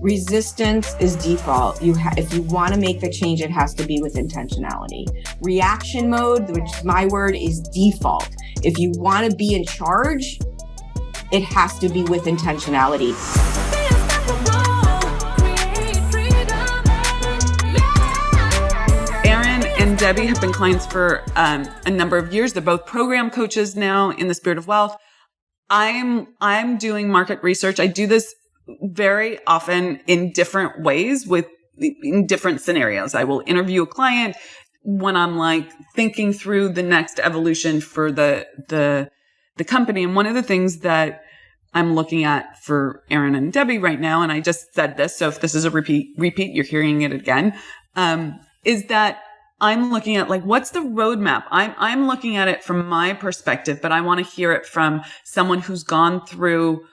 Resistance is default. If you want to make the change, it has to be with intentionality. Reaction mode, which is my word, is default. If you want to be in charge, it has to be with intentionality. Erin and Debbie have been clients for a number of years. They're both program coaches now in the Spirit of Wealth. I'm doing market research. I do this very often in different ways in different scenarios. I will interview a client when I'm like thinking through the next evolution for the company. And one of the things that I'm looking at for Erin and Debbie right now, and I just said this, so if this is a repeat, you're hearing it again, is that I'm looking at like, what's the roadmap? I'm looking at it from my perspective, but I want to hear it from someone who's gone through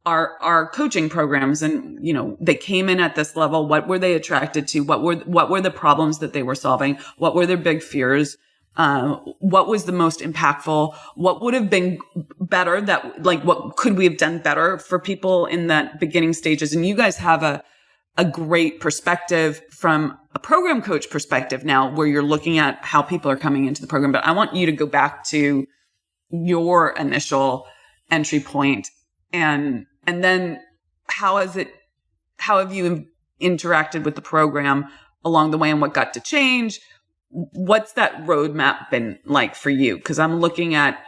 our coaching programs, and they came in at this level. What were they attracted to? What were the problems that they were solving? What were their big fears? What was the most impactful? What would have been better? What could we have done better for people in that beginning stages? And you guys have a great perspective from a program coach perspective now, where you're looking at how people are coming into the program. But I want you to go back to your initial entry point, and then how have you interacted with the program along the way, and what got to change? What's that roadmap been like for you? Because I'm looking at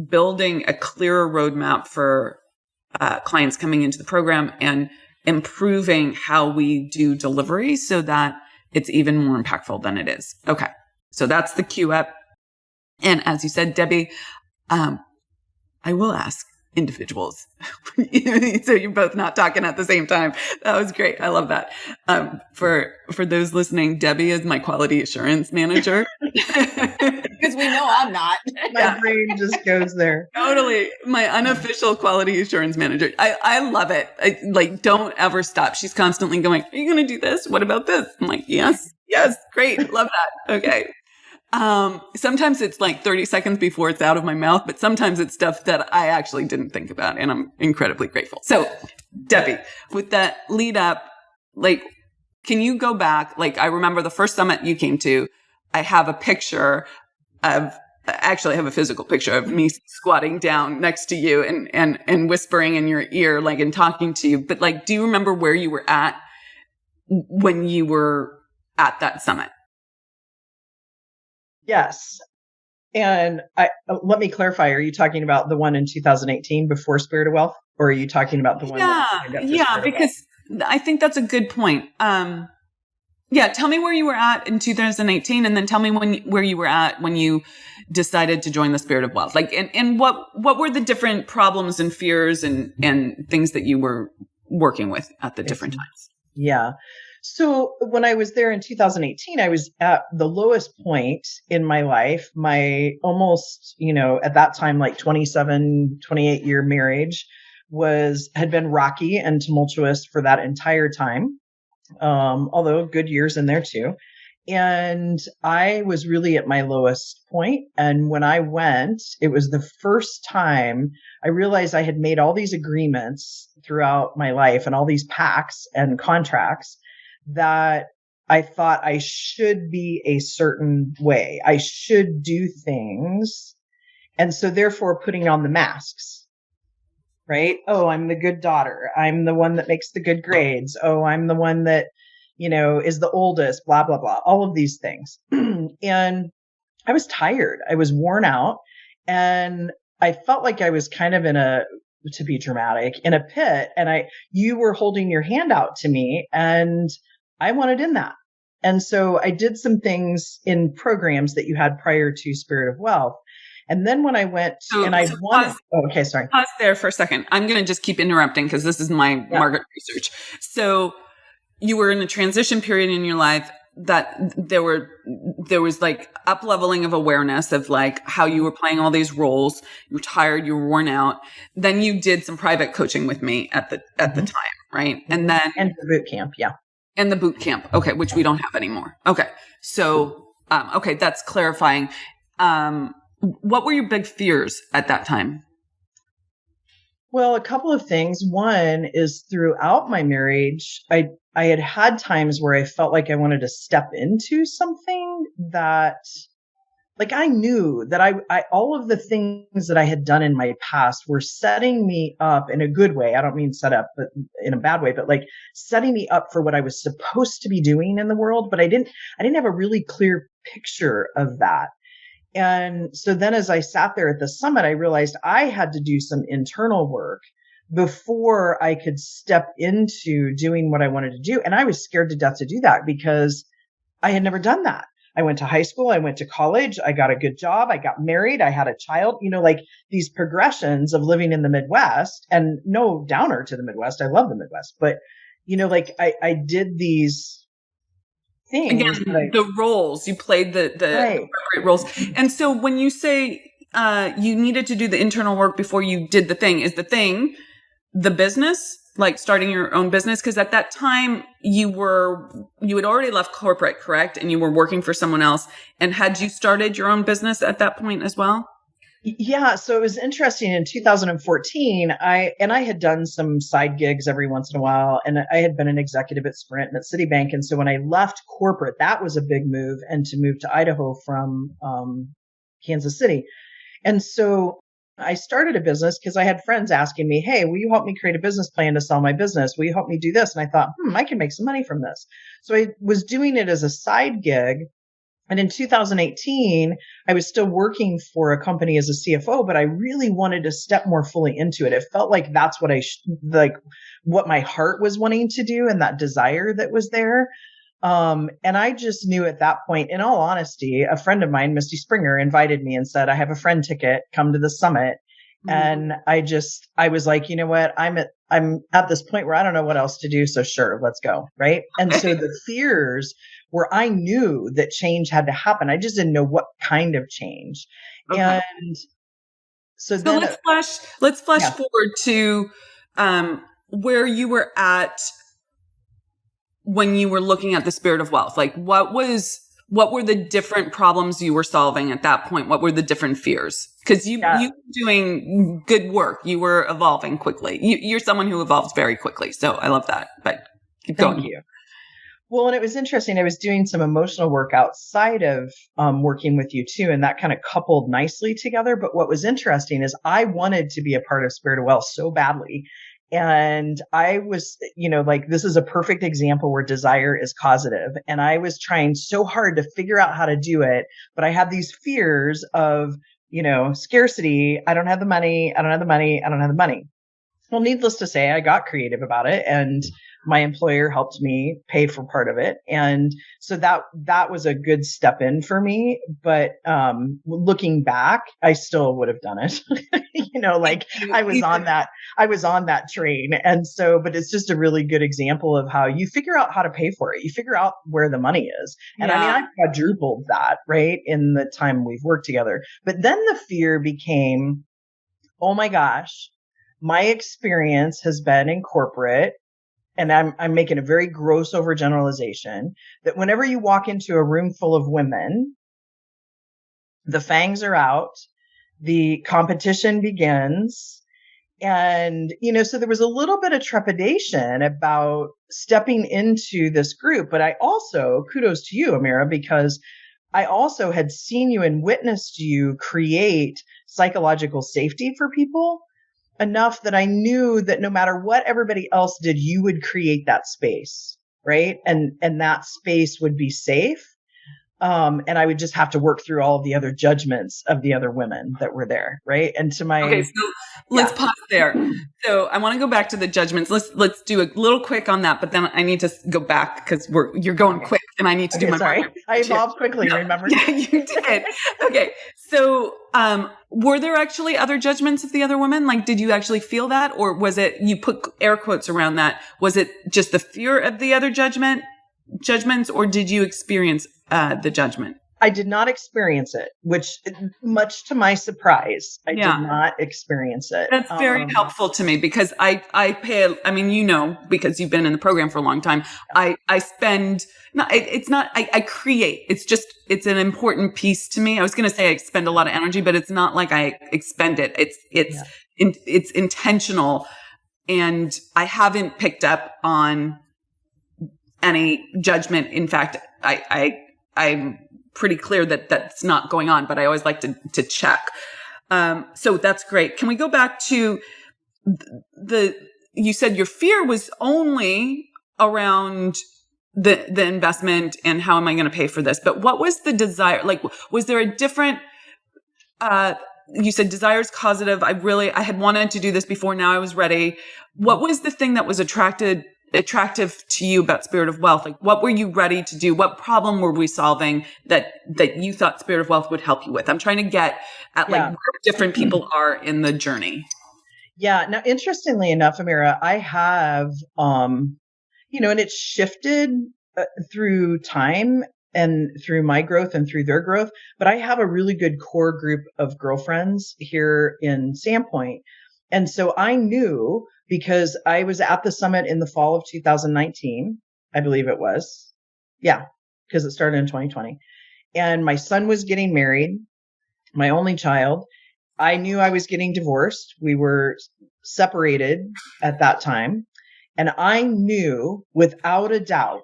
building a clearer roadmap for clients coming into the program and improving how we do delivery so that it's even more impactful than it is. Okay. So that's the queue up. And as you said, Debbie, I will ask individuals. So you're both not talking at the same time. That was great. I love that. For those listening, Debbie is my quality assurance manager. Because we know I'm not. My brain just goes there. Totally. My unofficial quality assurance manager. I love it. Don't ever stop. She's constantly going, are you going to do this? What about this? I'm like, yes, great. Love that. Okay. Sometimes it's like 30 seconds before it's out of my mouth, but sometimes it's stuff that I actually didn't think about, and I'm incredibly grateful. So, Debbie, with that lead up, can you go back? I remember the first summit you came to, I have a picture of, actually I have a physical picture of me squatting down next to you and whispering in your ear, and talking to you. But do you remember where you were at when you were at that summit? Yes. And let me clarify. Are you talking about the one in 2018 before Spirit of Wealth? Or are you talking about the one? Yeah, because I think that's a good point. Tell me where you were at in 2018, and then tell me where you were at when you decided to join the Spirit of Wealth. And what were the different problems and fears and things that you were working with at the different times? Yeah. So when I was there in 2018, I was at the lowest point in my life. My almost, at that time, 27, 28 year marriage had been rocky and tumultuous for that entire time. Although good years in there too. And I was really at my lowest point. And when I went, it was the first time I realized I had made all these agreements throughout my life and all these pacts and contracts that I thought I should be a certain way. I should do things. And so therefore putting on the masks, right? Oh, I'm the good daughter. I'm the one that makes the good grades. Oh, I'm the one that, is the oldest, blah, blah, blah, all of these things. And I was tired. I was worn out. And I felt like I was kind of to be dramatic, in a pit. And you were holding your hand out to me, and I wanted in that. And so I did some things in programs that you had prior to Spirit of Wealth. And then when I went okay, sorry. Pause there for a second. I'm going to just keep interrupting because this is my market research. So you were in a transition period in your life that there was up leveling of awareness of how you were playing all these roles. You were tired, you were worn out. Then you did some private coaching with me at the time, right? And then the boot camp, yeah. And the boot camp, okay, which we don't have anymore. Okay, so that's clarifying. What were your big fears at that time? Well, a couple of things. One is throughout my marriage, I had times where I felt like I wanted to step into something that, like, I knew that I all of the things that I had done in my past were setting me up in a good way. I don't mean set up, but in a bad way, but like setting me up for what I was supposed to be doing in the world. But I didn't have a really clear picture of that. And so then as I sat there at the summit, I realized I had to do some internal work before I could step into doing what I wanted to do. And I was scared to death to do that because I had never done that. I went to high school. I went to college. I got a good job. I got married. I had a child, like these progressions of living in the Midwest, and no downer to the Midwest. I love the Midwest, but like I did these things. Again, the roles you played, the right. appropriate roles. And so when you say you needed to do the internal work before you did the thing, is the thing the business, like starting your own business? Because at that time you had already left corporate, correct? And you were working for someone else. And had you started your own business at that point as well? Yeah. So it was interesting. In 2014, I had done some side gigs every once in a while, and I had been an executive at Sprint and at Citibank. And so when I left corporate, that was a big move, and to move to Idaho from Kansas City. And so I started a business because I had friends asking me, hey, will you help me create a business plan to sell my business? Will you help me do this? And I thought, I can make some money from this. So I was doing it as a side gig. And in 2018, I was still working for a company as a CFO, but I really wanted to step more fully into it. It felt like that's what what my heart was wanting to do, and that desire that was there. And I just knew at that point, in all honesty, a friend of mine, Misty Springer, invited me and said, I have a friend ticket, come to the summit. Mm-hmm. And I was like, you know what? I'm at this point where I don't know what else to do. So sure, let's go. Right. And so the fears where I knew that change had to happen, I just didn't know what kind of change. Okay. And so then let's flash forward to, where you were at when you were looking at the Spirit of Wealth. Like what were the different problems you were solving at that point? What were the different fears? Because you were doing good work. You were evolving quickly. You're someone who evolves very quickly. So I love that. But keep going. Thank you. Well, and it was interesting. I was doing some emotional work outside of working with you too, and that kind of coupled nicely together. But what was interesting is I wanted to be a part of Spirit of Wealth so badly. And I was, this is a perfect example where desire is causative. And I was trying so hard to figure out how to do it. But I had these fears of, scarcity. I don't have the money. I don't have the money. I don't have the money. Well, needless to say, I got creative about it, and my employer helped me pay for part of it. And so that was a good step in for me. But looking back, I still would have done it. I was on that train. And so, but it's just a really good example of how you figure out how to pay for it. You figure out where the money is. And I quadrupled that, right, in the time we've worked together. But then the fear became, oh my gosh, my experience has been in corporate, and I'm making a very gross overgeneralization, that whenever you walk into a room full of women, the fangs are out, the competition begins. And, so there was a little bit of trepidation about stepping into this group. But I also, kudos to you, Amira, because I also had seen you and witnessed you create psychological safety for people enough that I knew that no matter what everybody else did, you would create that space, right? And that space would be safe. And I would just have to work through all of the other judgments of the other women that were there, right? And to my okay, so let's pause there. So I want to go back to the judgments. Let's do a little quick on that, but then I need to go back because you're going quick, and I need to do my. Sorry, I evolved quickly. Remember? Yeah, you did. Okay, so were there actually other judgments of the other women? Like, did you actually feel that, or was it, you put air quotes around that? Was it just the fear of the other judgments, or did you experience the judgment? I did not experience it, which, much to my surprise, I did not experience it. That's very helpful to me, because I because you've been in the program for a long time. I create. It's an important piece to me. I was going to say I expend a lot of energy, but it's not like I expend it. it's intentional. And I haven't picked up on any judgment. In fact, I'm pretty clear that that's not going on, but I always like to check. So that's great. Can we go back to you said your fear was only around the investment and how am I going to pay for this? But what was the desire? Like, was there a different, you said desire is causative. I had wanted to do this before. Now I was ready. What was the thing that was attractive to you about Spirit of Wealth? Like, what were you ready to do? What problem were we solving that you thought Spirit of Wealth would help you with? I'm trying to get at like where different people are in the journey. Yeah. Now, interestingly enough, Amira, I have, and it's shifted through time and through my growth and through their growth, but I have a really good core group of girlfriends here in Sandpoint. And so I knew, because I was at the summit in the fall of 2019, I believe it was. Yeah, because it started in 2020. And my son was getting married, my only child. I knew I was getting divorced. We were separated at that time. And I knew without a doubt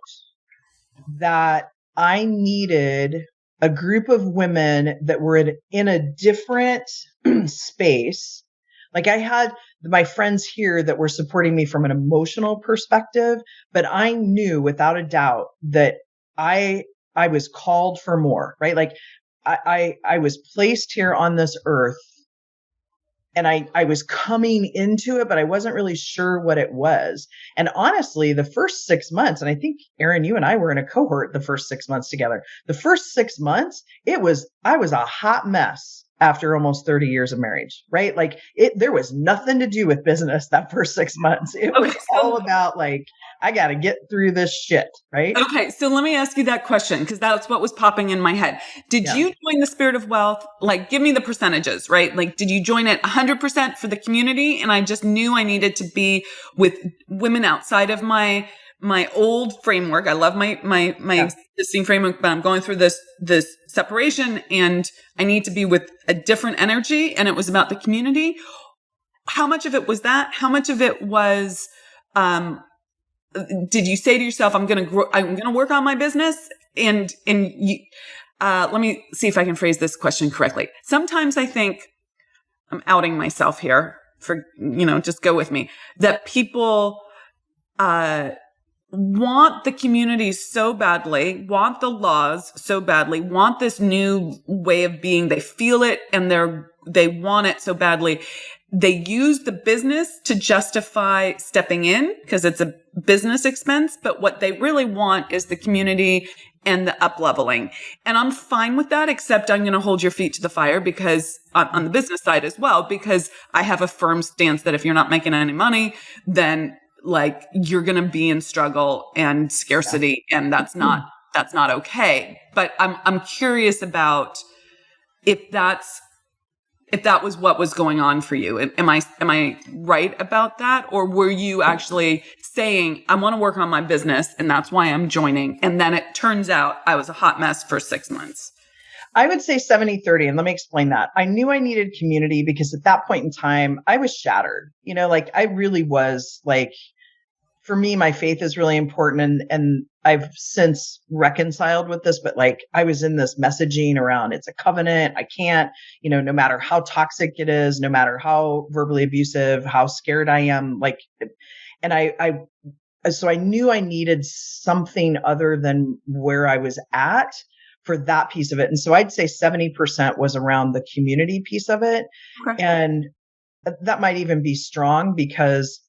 that I needed a group of women that were in a different space. Like, I had my friends here that were supporting me from an emotional perspective, but I knew without a doubt that I was called for more, right? Like I was placed here on this earth, and I was coming into it, but I wasn't really sure what it was. And honestly, the first 6 months, and I think Erin, you and I were in a cohort the first 6 months together. The first 6 months, I was a hot mess after almost 30 years of marriage, right? Like there was nothing to do with business that first 6 months. It was all about like, I got to get through this shit, right? Okay. So let me ask you that question, because that's what was popping in my head. Did you join the Spirit of Wealth? Like, give me the percentages, right? Like, did you join it 100% for the community? And I just knew I needed to be with women outside of my old framework. I love my existing framework, but I'm going through this separation and I need to be with a different energy. And it was about the community. How much of it was that? How much of it was, did you say to yourself, I'm going to work on my business? And you, let me see if I can phrase this question correctly. Sometimes I think, I'm outing myself here for, just go with me, that people, want the community so badly, want the laws so badly, want this new way of being. They feel it and they want it so badly. They use the business to justify stepping in because it's a business expense. But what they really want is the community and the up leveling. And I'm fine with that, except I'm going to hold your feet to the fire because on the business side as well, because I have a firm stance that if you're not making any money, then like you're going to be in struggle and scarcity, and that's not okay. But I'm curious about if that was what was going on for you. Am I right about that? Or were you actually saying, I want to work on my business and that's why I'm joining? And then it turns out I was a hot mess for 6 months. I would say 70-30. And let me explain that. I knew I needed community because at that point in time, I was shattered. Like I really was like, for me, my faith is really important. And I've since reconciled with this, but like I was in this messaging around it's a covenant. I can't, no matter how toxic it is, no matter how verbally abusive, how scared I am, like, and so I knew I needed something other than where I was at for that piece of it. And so I'd say 70% was around the community piece of it. Okay. And that might even be strong because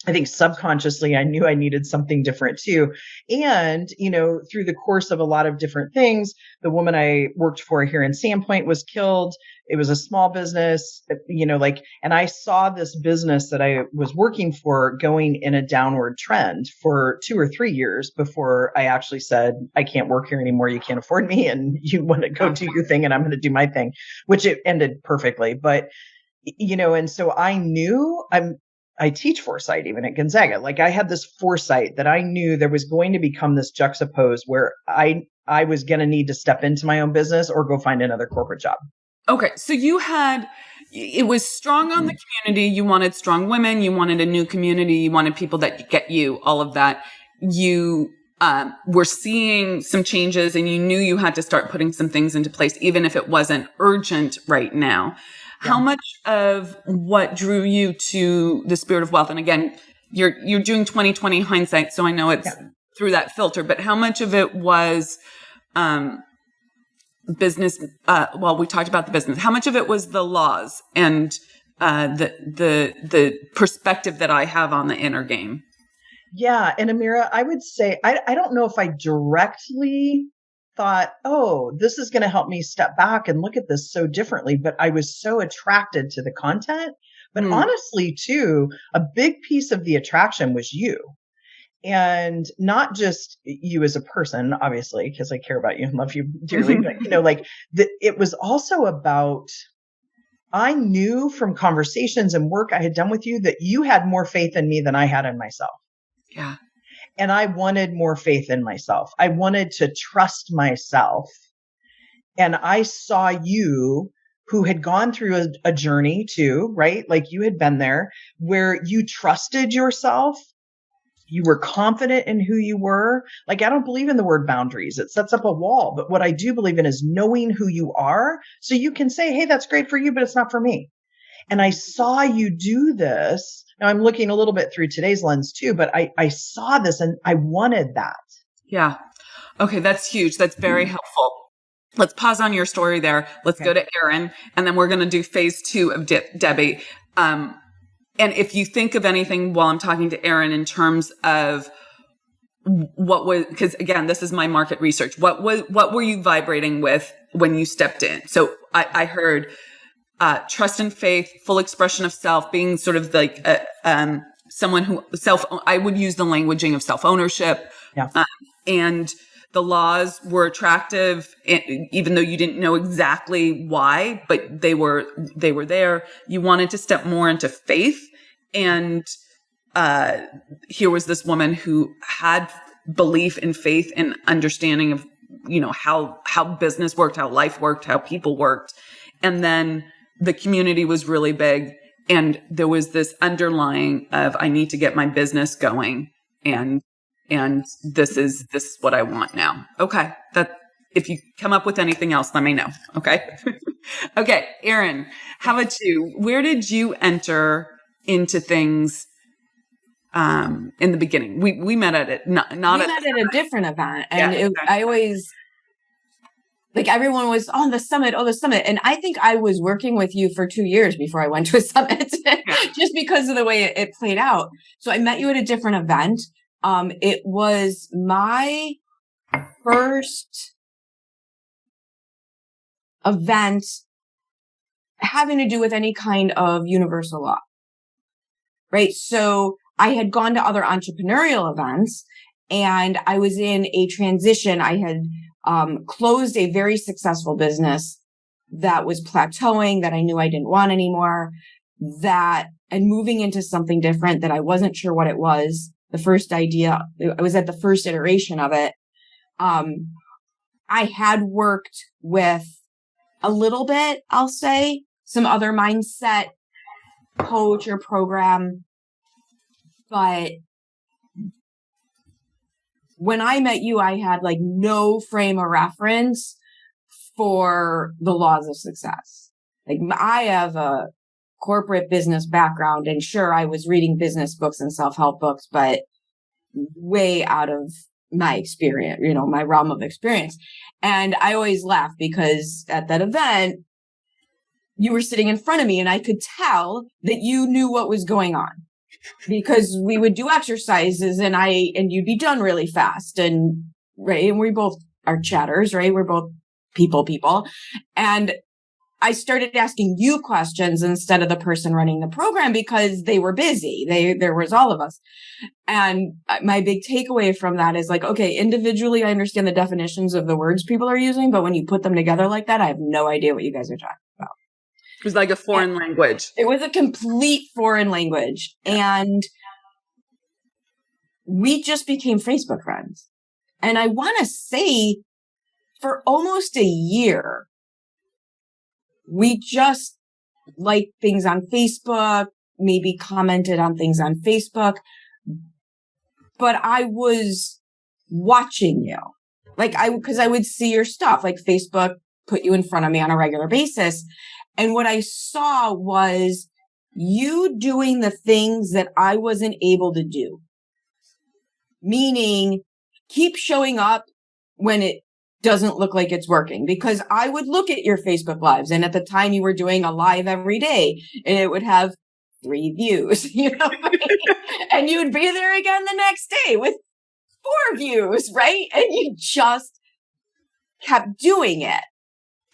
I think subconsciously I knew I needed something different too. And, through the course of a lot of different things, the woman I worked for here in Sandpoint was killed. It was a small business, and I saw this business that I was working for going in a downward trend for 2 or 3 years before I actually said, I can't work here anymore. You can't afford me and you want to go do your thing and I'm going to do my thing, which it ended perfectly. But, and so I knew I teach foresight even at Gonzaga. Like I had this foresight that I knew there was going to become this juxtapose where I was going to need to step into my own business or go find another corporate job. Okay. So you had it was strong on the community. You wanted strong women. You wanted a new community. You wanted people that get you, all of that. You were seeing some changes and you knew you had to start putting some things into place, even if it wasn't urgent right now. Yeah. How much of what drew you to the Spirit of Wealth? And again, you're doing 2020 hindsight, so I know it's through that filter, but how much of it was business? Well, we talked about the business. How much of it was the laws and the perspective that I have on the inner game? Yeah. And Amira, I would say, I don't know if I directly thought, oh, this is going to help me step back and look at this so differently, but I was so attracted to the content. But honestly, too, a big piece of the attraction was you. And not just you as a person, obviously, because I care about you and love you dearly, but it was also about, I knew from conversations and work I had done with you that you had more faith in me than I had in myself. Yeah. And I wanted more faith in myself. I wanted to trust myself. And I saw you, who had gone through a journey too, right? Like you had been there, where you trusted yourself. You were confident in who you were. Like, I don't believe in the word boundaries. It sets up a wall. But what I do believe in is knowing who you are. So you can say, hey, that's great for you, but it's not for me. And I saw you do this. Now I'm looking a little bit through today's lens too, but I saw this and I wanted that. Yeah. Okay. That's huge. That's very helpful. Let's pause on your story there. Let's go to Erin, and then we're going to do phase 2 of Debbie. And if you think of anything while I'm talking to Erin in terms of what was, because again, this is my market research. What were you vibrating with when you stepped in? So I heard trust and faith, full expression of self, being sort of like someone who I would use the languaging of self-ownership. Yeah. And the laws were attractive, even though you didn't know exactly why, but they were there. You wanted to step more into faith. And here was this woman who had belief and faith and understanding of, how business worked, how life worked, how people worked. And then the community was really big. And there was this underlying of, I need to get my business going. And this is what I want now. Okay. If you come up with anything else, let me know. Okay. Okay. Erin, how about you? Where did you enter into things, in the beginning? We met at it, not we met at a different event. And I always, like, everyone was on the summit. And I think I was working with you for 2 years before I went to a summit, just because of the way it played out. So I met you at a different event. It was my first event having to do with any kind of universal law, right? So I had gone to other entrepreneurial events and I was in a transition. I had closed a very successful business that was plateauing, that I knew I didn't want anymore, and moving into something different that I wasn't sure what it was. The first idea, I was at the first iteration of it. I had worked with a little bit, I'll say, some other mindset coach or program. But when I met you, I had like no frame of reference for the laws of success. Like, I have a corporate business background, and sure, I was reading business books and self-help books, but way out of my experience, my realm of experience. And I always laugh because at that event, you were sitting in front of me and I could tell that you knew what was going on, because we would do exercises and you'd be done really fast. And right. And we both are chatters, right? We're both people. And I started asking you questions instead of the person running the program because they were busy. There was all of us. And my big takeaway from that is like, okay, individually, I understand the definitions of the words people are using, but when you put them together like that, I have no idea what you guys are talking about. It was like a foreign language. It was a complete foreign language. And we just became Facebook friends. And I want to say for almost a year, we just liked things on Facebook, maybe commented on things on Facebook, but I was watching you. Because I would see your stuff, like Facebook put you in front of me on a regular basis. And what I saw was you doing the things that I wasn't able to do. Meaning, keep showing up when it doesn't look like it's working, because I would look at your Facebook lives, and at the time you were doing a live every day and it would have 3 views, and you would be there again the next day with 4 views, right? And you just kept doing it.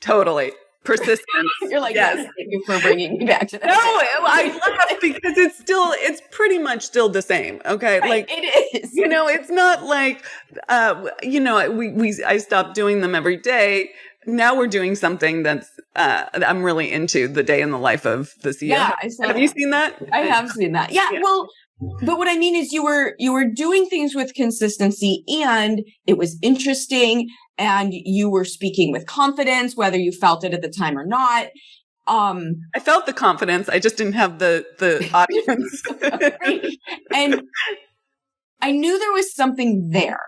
Totally. Persistence. You're like, yes. Thank you for bringing me back to that. No, I laugh because it's pretty much still the same. Okay. Right, like it is. It's not like, I stopped doing them every day. Now we're doing something that's, I'm really into, the day in the life of the CEO. Yeah. Have you seen that? I have seen that. Yeah. Well, but what I mean is you were doing things with consistency, and it was interesting, and you were speaking with confidence, whether you felt it at the time or not. I felt the confidence. I just didn't have the audience. Right? And I knew there was something there.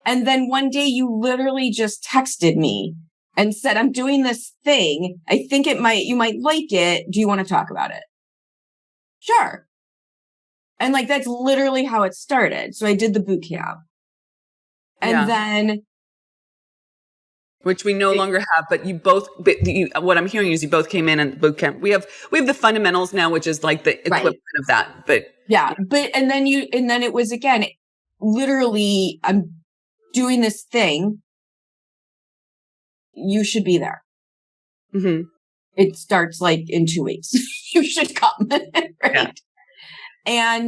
And then one day you literally just texted me and said, I'm doing this thing. I think you might like it. Do you want to talk about it? Sure. And that's literally how it started. So I did the boot camp. And then, which we no longer have, but what I'm hearing is you both came in and boot camp. We have the fundamentals now, which is like the equivalent of that. But yeah, and then it was, again, literally, I'm doing this thing. You should be there. Mm-hmm. It starts in 2 weeks. You should come. Right. Yeah.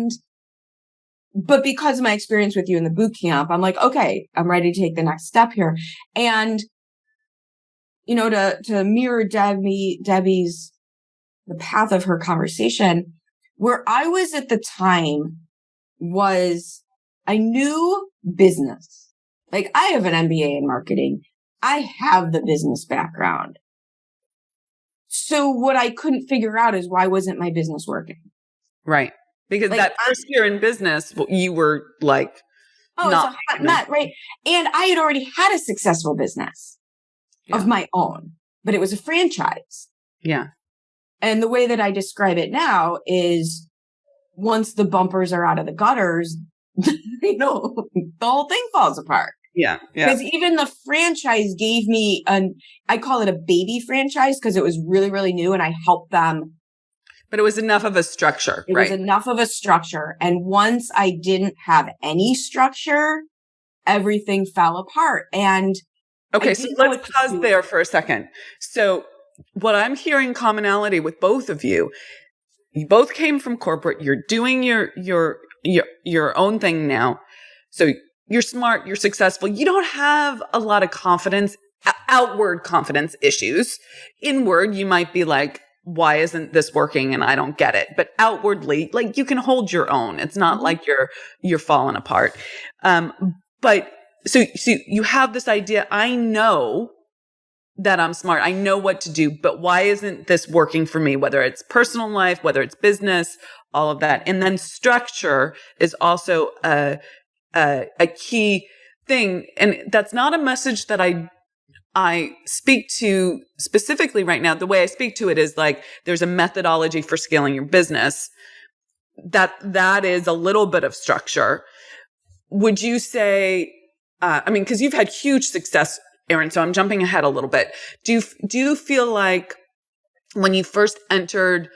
But because of my experience with you in the boot camp, I'm like, okay, I'm ready to take the next step here. And, to mirror Debbie's, the path of her conversation, where I was at the time was I knew business. I have an MBA in marketing. I have the business background. So what I couldn't figure out is, why wasn't my business working? Right. Because that first year in business, you were not it's a hot nut, right? And I had already had a successful business of my own, but it was a franchise. Yeah. And the way that I describe it now is, once the bumpers are out of the gutters, the whole thing falls apart. Yeah. Yeah. Because even the franchise gave me I call it a baby franchise, because it was really, really new, and I helped them. But it was enough of a structure, right? It was enough of a structure. And once I didn't have any structure, everything fell apart. And okay, so let's pause there for a second. So what I'm hearing commonality with both of you both came from corporate. You're doing your own thing now. So you're smart, you're successful. You don't have a lot of confidence, outward confidence issues. Inward, you might be like, why isn't this working? And I don't get it. But outwardly, you can hold your own. It's not like you're falling apart. But so you have this idea. I know that I'm smart. I know what to do, but why isn't this working for me? Whether it's personal life, whether it's business, all of that. And then structure is also a key thing. And that's not a message that I speak to specifically right now. The way I speak to it is there's a methodology for scaling your business. That is a little bit of structure. Would you say, because you've had huge success, Erin, so I'm jumping ahead a little bit. Do you feel like when you first entered,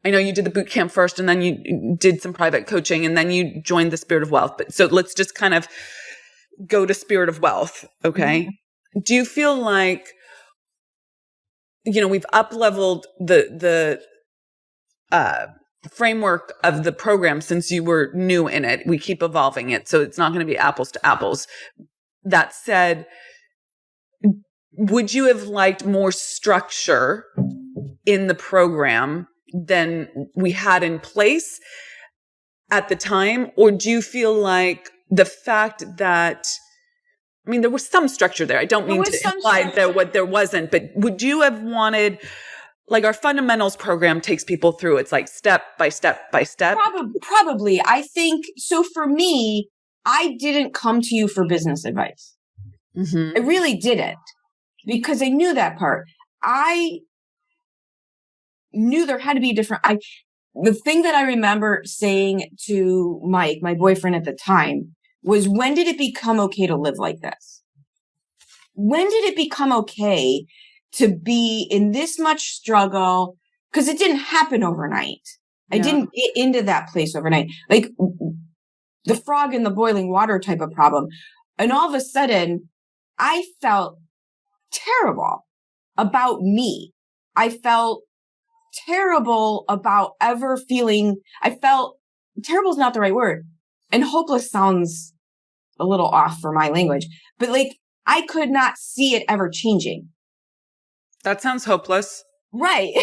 I know you did the boot camp first, and then you did some private coaching, and then you joined the Spirit of Wealth. But so let's just kind of go to Spirit of Wealth. Okay. Mm-hmm. Do you feel like, we've up-leveled the framework of the program since you were new in it? We keep evolving it, so it's not going to be apples to apples. That said, would you have liked more structure in the program than we had in place at the time? Or do you feel like the fact that, there was some structure there. I don't mean to imply there wasn't, but would you have wanted like our fundamentals program takes people through. It's like step by step by step. Probably. I think so. For me, I didn't come to you for business advice. I really didn't, because I knew that part. I knew there had to be the thing that I remember saying to Mike, my boyfriend at the time, was, when did it become okay to live like this? When did it become okay to be in this much struggle? Because it didn't happen overnight. I didn't get into that place overnight. Like the frog in the boiling water type of problem. And all of a sudden, I felt terrible about me. I felt terrible about ever feeling, terrible is not the right word. And hopeless sounds a little off for my language, but like, I could not see it ever changing. That sounds hopeless. Right.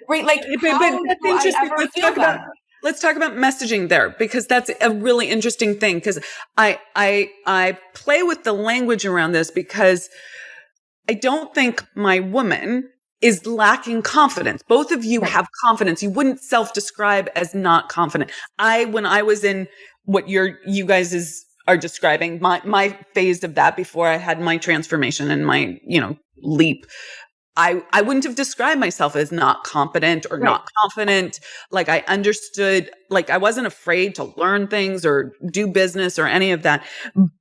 Right. Like, how that's do I ever feel better? Let's talk about messaging there, because that's a really interesting thing. Because I play with the language around this, because I don't think my woman is lacking confidence. Both of you have confidence. You wouldn't self-describe as not confident. When I was in what you guys are describing, my phase of that before I had my transformation and my, leap, I wouldn't have described myself as not competent or not confident. Like, I understood, like, I wasn't afraid to learn things or do business or any of that.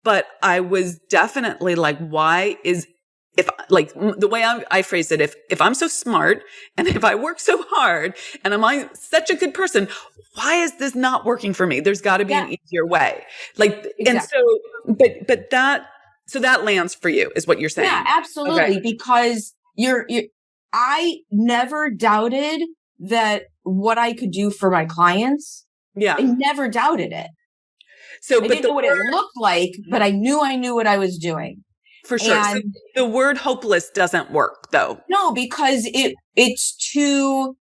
But I was definitely like, the way I phrase it, if I'm so smart and if I work so hard and I'm such a good person, why is this not working for me? There's got to be an easier way. Like, exactly. And so that lands for you, is what you're saying. Yeah, absolutely. Okay. Because I never doubted that what I could do for my clients. Yeah. I never doubted it. I didn't know what it looked like, but I knew what I was doing. For sure. So the word hopeless doesn't work, though. No, because it's too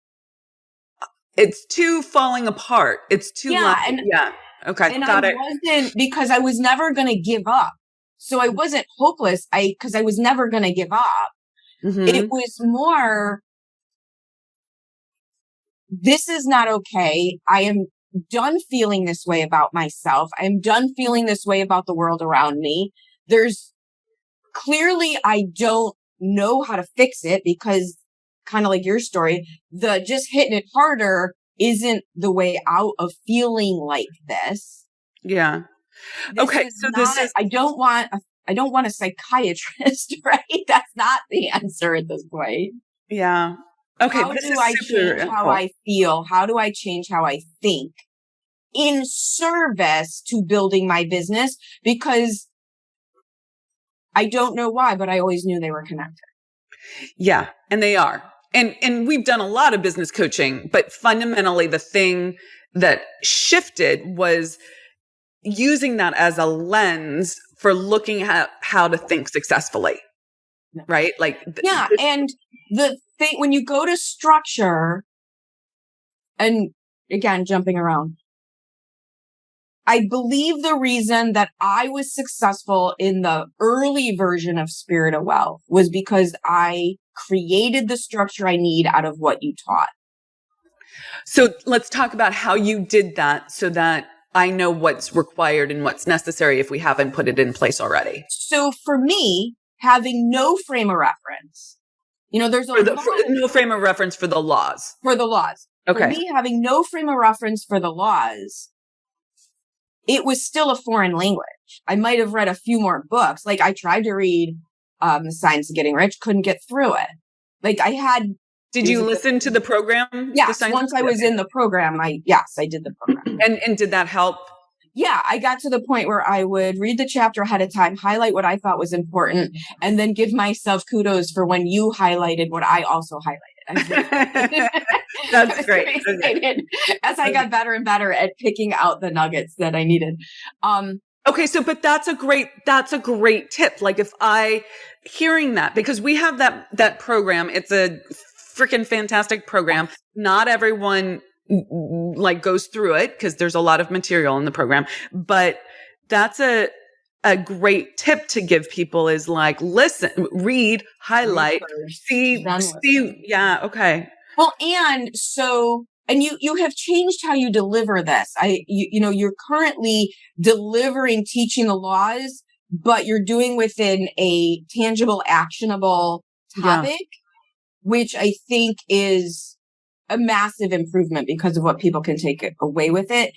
falling apart. It's too Okay, and got it. Wasn't, because I was never going to give up. So I wasn't hopeless. Because I was never going to give up. Mm-hmm. It was more, this is not okay. I am done feeling this way about myself. I am done feeling this way about the world around me. Clearly, I don't know how to fix it, because kind of like your story, the just hitting it harder isn't the way out of feeling like this. Yeah. I don't want a psychiatrist, right? That's not the answer at this point. Yeah. Okay. How do I change how I feel? How do I change how I think in service to building my business? Because I don't know why, but I always knew they were connected. Yeah, and they are. And we've done a lot of business coaching, but fundamentally the thing that shifted was using that as a lens for looking at how to think successfully. Right? Like, and the thing, when you go to structure, and again, jumping around, I believe the reason that I was successful in the early version of Spirit of Wealth was because I created the structure I need out of what you taught. So let's talk about how you did that, so that I know what's required and what's necessary if we haven't put it in place already. So for me, having no frame of reference, there's no frame of reference for the laws. For the laws. Okay. For me, having no frame of reference for the laws, it was still a foreign language. I might have read a few more books. Like, I tried to read The Science of Getting Rich, couldn't get through it. Like, Did you listen to the program? Yes. Once I was in the program, I did the program. And did that help? Yeah. I got to the point where I would read the chapter ahead of time, highlight what I thought was important, and then give myself kudos for when you highlighted what I also highlighted. That's great. As I got better and better at picking out the nuggets that I needed. Okay. So, but that's a great tip. Like, if hearing that, because we have that program, it's a freaking fantastic program. Not everyone goes through it, because there's a lot of material in the program, but that's a great tip to give people is like, listen, read, highlight, see. Yeah. Okay. Well, and you have changed how you deliver this. You're currently teaching the laws, but you're doing within a tangible, actionable topic, which I think is a massive improvement because of what people can take away with it.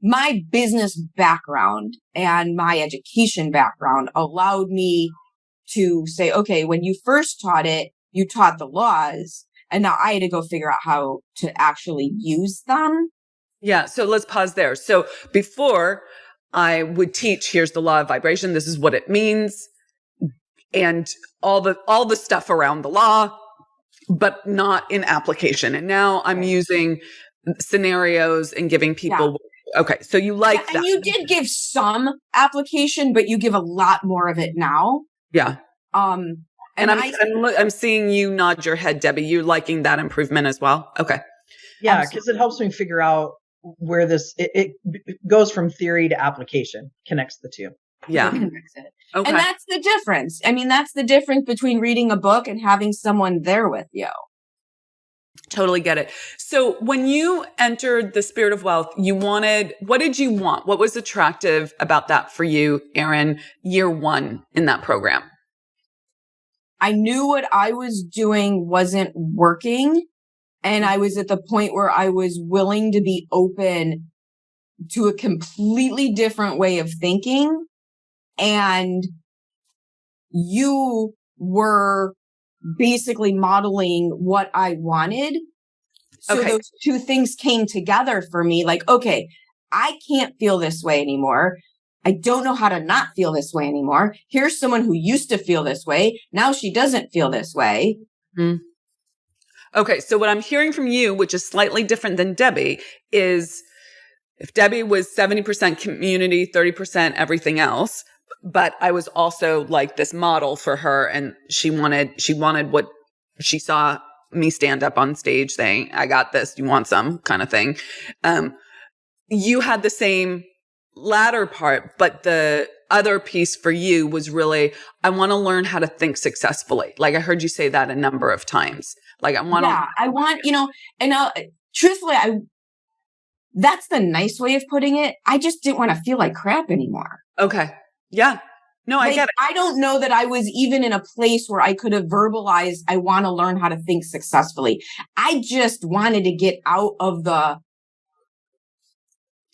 My business background and my education background allowed me to say, okay, when you first taught it, you taught the laws, and now I had to go figure out how to actually use them. Yeah. So let's pause there. So before I would teach, here's the law of vibration. This is what it means. And all the stuff around the law, but not in application. And now I'm using scenarios and giving people. Yeah. Okay. So you like that. And you did give some application, but you give a lot more of it now. Yeah. And I'm seeing you nod your head, Debbie. You're liking that improvement as well. Okay. Yeah. Because it helps me figure out where it goes from theory to application, connects the two. Yeah. Okay. And that's the difference. I mean, that's the difference between reading a book and having someone there with you. Totally get it. So when you entered the Spirit of Wealth, what did you want? What was attractive about that for you, Erin, year one in that program? I knew what I was doing wasn't working. And I was at the point where I was willing to be open to a completely different way of thinking. And you were basically modeling what I wanted. So those two things came together for me. Like, okay, I can't feel this way anymore. I don't know how to not feel this way anymore. Here's someone who used to feel this way. Now she doesn't feel this way. Mm. Okay. So what I'm hearing from you, which is slightly different than Debbie, is if Debbie was 70% community, 30% everything else, but I was also like this model for her, and she wanted what she saw me stand up on stage saying, I got this, you want some kind of thing. You had the same latter part, but the other piece for you was really, I want to learn how to think successfully. Like I heard you say that a number of times. Like truthfully, that's the nice way of putting it. I just didn't want to feel like crap anymore. Okay. Yeah. No, I get it. I don't know that I was even in a place where I could have verbalized, I want to learn how to think successfully. I just wanted to get out of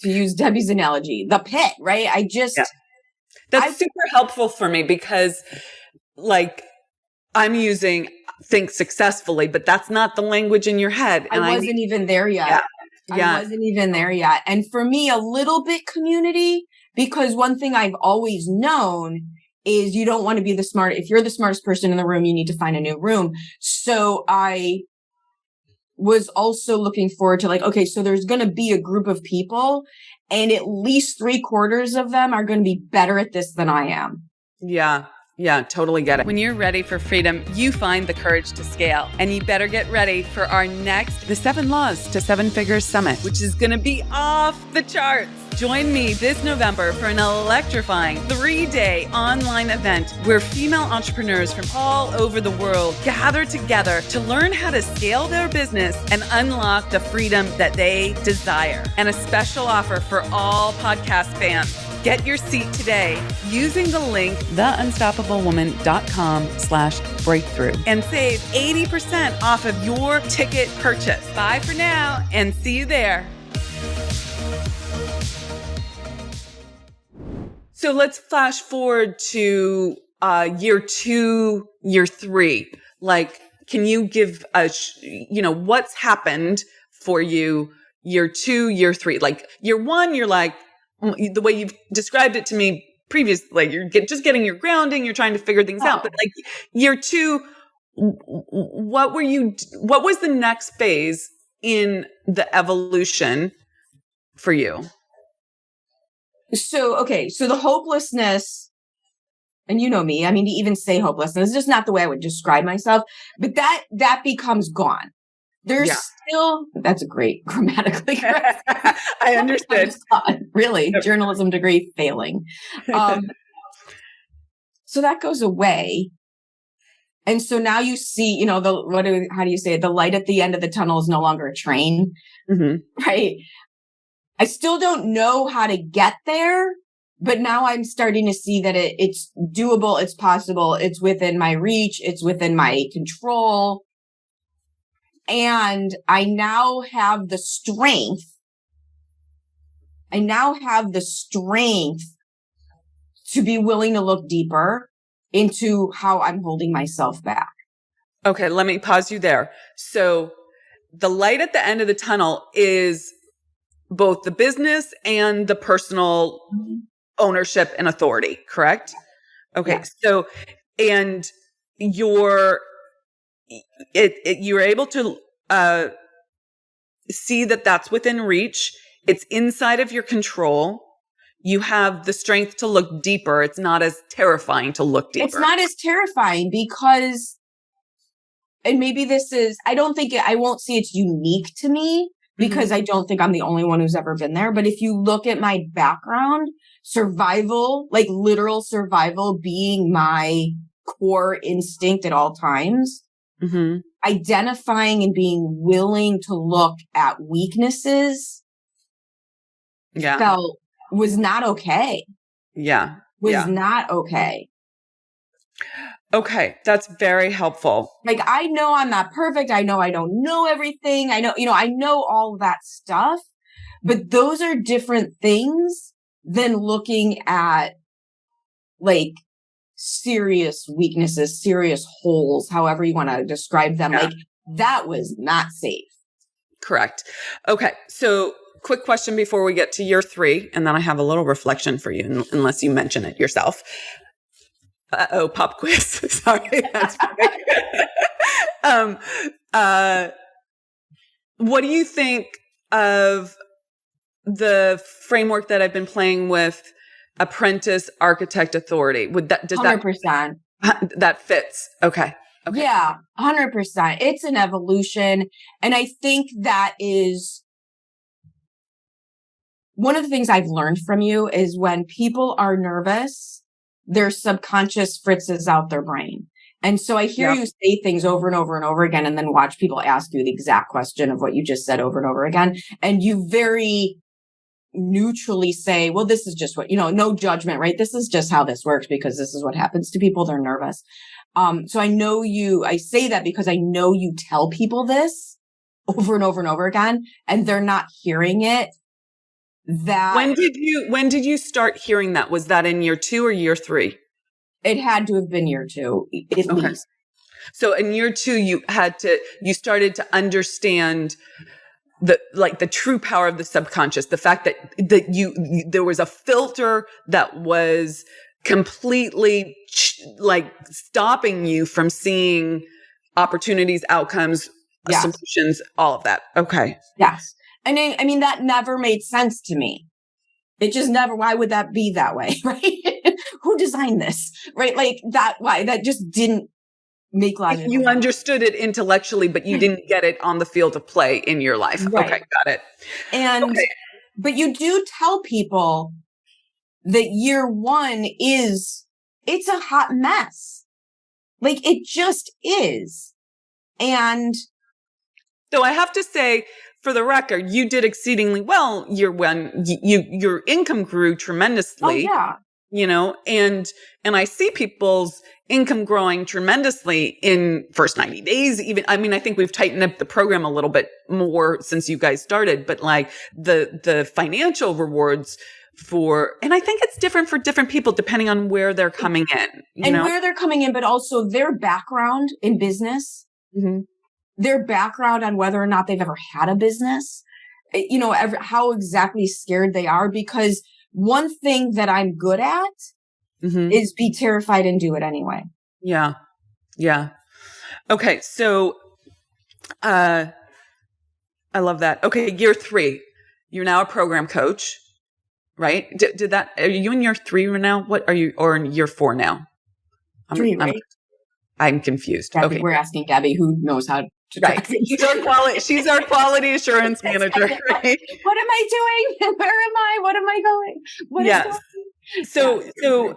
to use Debbie's analogy, the pit, right? That's super helpful for me because like I'm using think successfully, but that's not the language in your head. And I wasn't even there yet. I wasn't even there yet. And for me, a little bit community, because one thing I've always known is you don't want to be if you're the smartest person in the room, you need to find a new room. So I was also looking forward to like, okay, so there's going to be a group of people and at least 3/4 of them are going to be better at this than I am. Yeah. Yeah, totally get it. When you're ready for freedom, you find the courage to scale. And you better get ready for our next, the 7 Laws to 7 Figures Summit, which is going to be off the charts. Join me this November for an electrifying 3-day online event where female entrepreneurs from all over the world gather together to learn how to scale their business and unlock the freedom that they desire. And a special offer for all podcast fans. Get your seat today using the link theunstoppablewoman.com/breakthrough and save 80% off of your ticket purchase. Bye for now and see you there. So let's flash forward to year 2, year 3. Like, can you give us, what's happened for you year 2, year 3? Like year 1, you're like, the way you've described it to me previously, like you're just getting your grounding, you're trying to figure things out. But like year 2, what was the next phase in the evolution for you? So the hopelessness, and you know me, I mean, to even say hopelessness is just not the way I would describe myself, but that becomes gone. There's still, that's a great grammatically correct. I understood. Really, journalism degree failing. So that goes away. And so now you see, how do you say it? The light at the end of the tunnel is no longer a train, right? I still don't know how to get there, but now I'm starting to see that it's doable. It's possible. It's within my reach. It's within my control. And I now have the strength. To be willing to look deeper into how I'm holding myself back. Okay, let me pause you there. So the light at the end of the tunnel is both the business and the personal ownership and authority, correct? Okay. Yes. So, and you're able to see that that's within reach. It's inside of your control. You have the strength to look deeper. It's not as terrifying to look deeper. It's not as terrifying because, and maybe I won't say it's unique to me because I don't think I'm the only one who's ever been there. But if you look at my background, survival, like literal survival being my core instinct at all times, identifying and being willing to look at weaknesses was not okay. Yeah. Not okay. Okay. That's very helpful. Like, I know I'm not perfect. I know I don't know everything. I know all that stuff, but those are different things than looking at like serious weaknesses, serious holes, however you want to describe them. Like, that was not safe. Correct. Okay. So quick question before we get to year 3, and then I have a little reflection for you, unless you mention it yourself. Pop quiz. Sorry. That's what do you think of the framework that I've been playing with, apprentice, architect, authority? Does 100%. That fits? Okay. Yeah, 100%. It's an evolution. And I think that is one of the things I've learned from you is when people are nervous, their subconscious fritzes out their brain. And so I hear you say things over and over and over again, and then watch people ask you the exact question of what you just said over and over again. And you very neutrally say, well, this is just what, no judgment, right? This is just how this works because this is what happens to people. They're nervous. So I say that because I know you tell people this over and over and over again, and they're not hearing it. When did you start hearing that? Was that in year 2 or year 3? It had to have been year 2, at least. So in year 2, you started to understand the true power of the subconscious, the fact that there was a filter that was completely stopping you from seeing opportunities, outcomes, solutions, all of that. Okay. Yes. And I mean, that never made sense to me. It just never, why would that be that way? Right? Who designed this? Right? Like that just didn't make logical sense. You understood it intellectually, but you didn't get it on the field of play in your life. Right. Okay. Got it. But you do tell people that year 1 it's a hot mess. Like, it just is. And so I have to say, for the record, you did exceedingly well year 1. Your income grew tremendously. Oh, yeah. And I see people's income growing tremendously in first 90 days. Even, I mean, I think we've tightened up the program a little bit more since you guys started, but like the financial rewards and I think it's different for different people depending on where they're coming in. Where they're coming in, but also their background in business. Their background on whether or not they've ever had a business, how exactly scared they are. Because one thing that I'm good at is be terrified and do it anyway. Yeah. Yeah. Okay. So, I love that. Okay. Year 3, you're now a program coach, right? Are you in year 3 right now? What are you, or in year 4 now? 3, right? I'm confused. Gabby, okay. We're asking Gabby, who knows how to track things. She's our quality assurance manager. Right? What am I doing? Where am I? What am I going? What is going on? So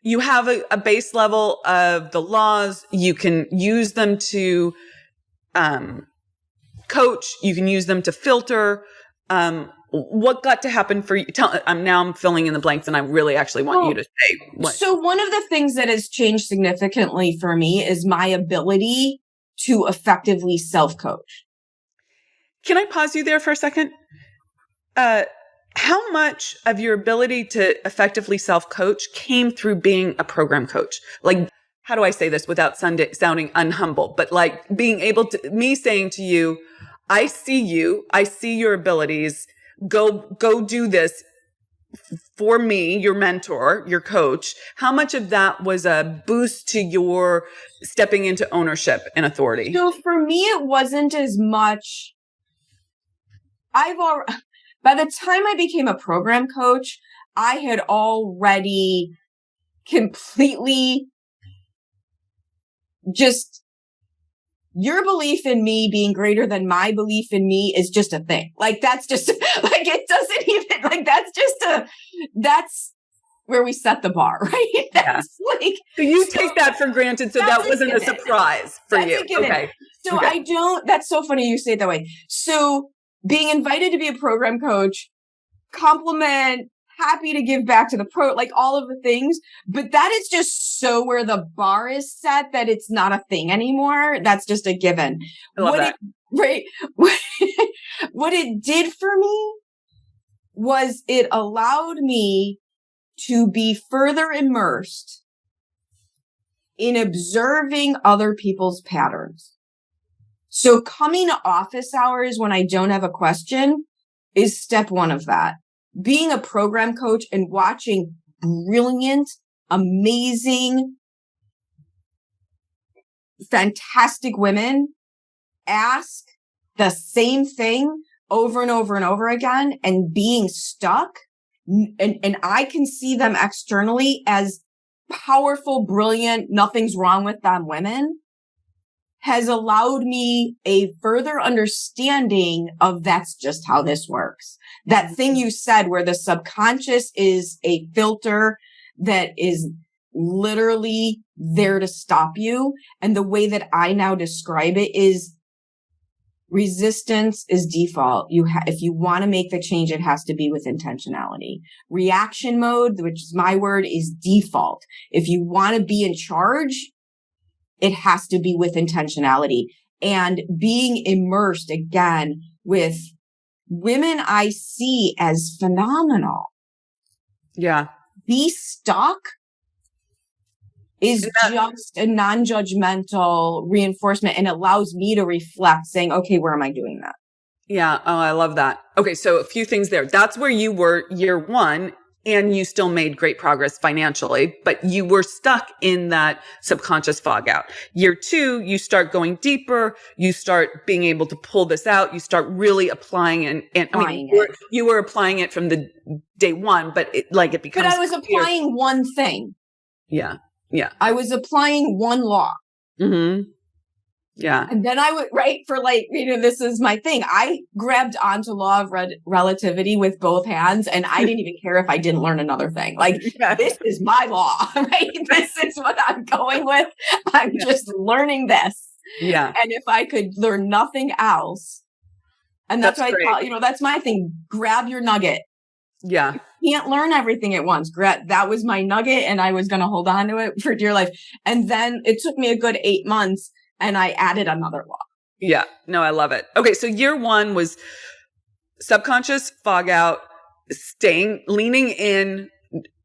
You have a base level of the laws. You can use them to coach. You can use them to filter. What got to happen for you? Now I'm filling in the blanks, and I really actually want you to say what. So one of the things that has changed significantly for me is my ability to effectively self-coach. Can I pause you there for a second? How much of your ability to effectively self-coach came through being a program coach? Like, how do I say this without sounding unhumble? But like being able to, me saying to you, I see your abilities. Go do this for me, your mentor, your coach. How much of that was a boost to your stepping into ownership and authority? So for me, it wasn't as much. By the time I became a program coach, I had already completely just, your belief in me being greater than my belief in me is just a thing. Like, that's just, like, it doesn't even, like, that's where we set the bar, right? That's like. So you take that for granted. So that wasn't a surprise for you. Okay. So okay. That's so funny you say it that way. So being invited to be a program coach, compliment, happy to give back to the like all of the things, but that is just so where the bar is set that it's not a thing anymore. That's just a given. I love that. What it did for me was it allowed me to be further immersed in observing other people's patterns. So coming to office hours when I don't have a question is step one of that. Being a program coach and watching brilliant, amazing, fantastic women ask the same thing over and over and over again and being stuck. And I can see them externally as powerful, brilliant, nothing's wrong with them women, has allowed me a further understanding of that's just how this works. That thing you said where the subconscious is a filter that is literally there to stop you. And the way that I now describe it is resistance is default. If you want to make the change, it has to be with intentionality. Reaction mode, which is my word, is default. If you want to be in charge, it has to be with intentionality and being immersed again with women I see as phenomenal. Yeah. Be stuck is just a non-judgmental reinforcement and allows me to reflect saying, okay, where am I doing that? Yeah. Oh, I love that. Okay. So a few things there. That's where you were year one. And you still made great progress financially, but you were stuck in that subconscious fog out. Year two, you start going deeper. You start being able to pull this out. You start really applying you were applying it from the day one, but it becomes. But I was applying one thing. Yeah. Yeah. I was applying one law. Mm-hmm. Yeah. And then I would, this is my thing. I grabbed onto law of relativity with both hands and I didn't even care if I didn't learn another thing. This is my law, right? This is what I'm going with. I'm just learning this. Yeah. And if I could learn nothing else, and that's why that's my thing. Grab your nugget. Yeah. You can't learn everything at once. That was my nugget and I was going to hold on to it for dear life. And then it took me a good 8 months. And I added another law. Yeah. No, I love it. Okay. So year one was subconscious fog out, leaning in,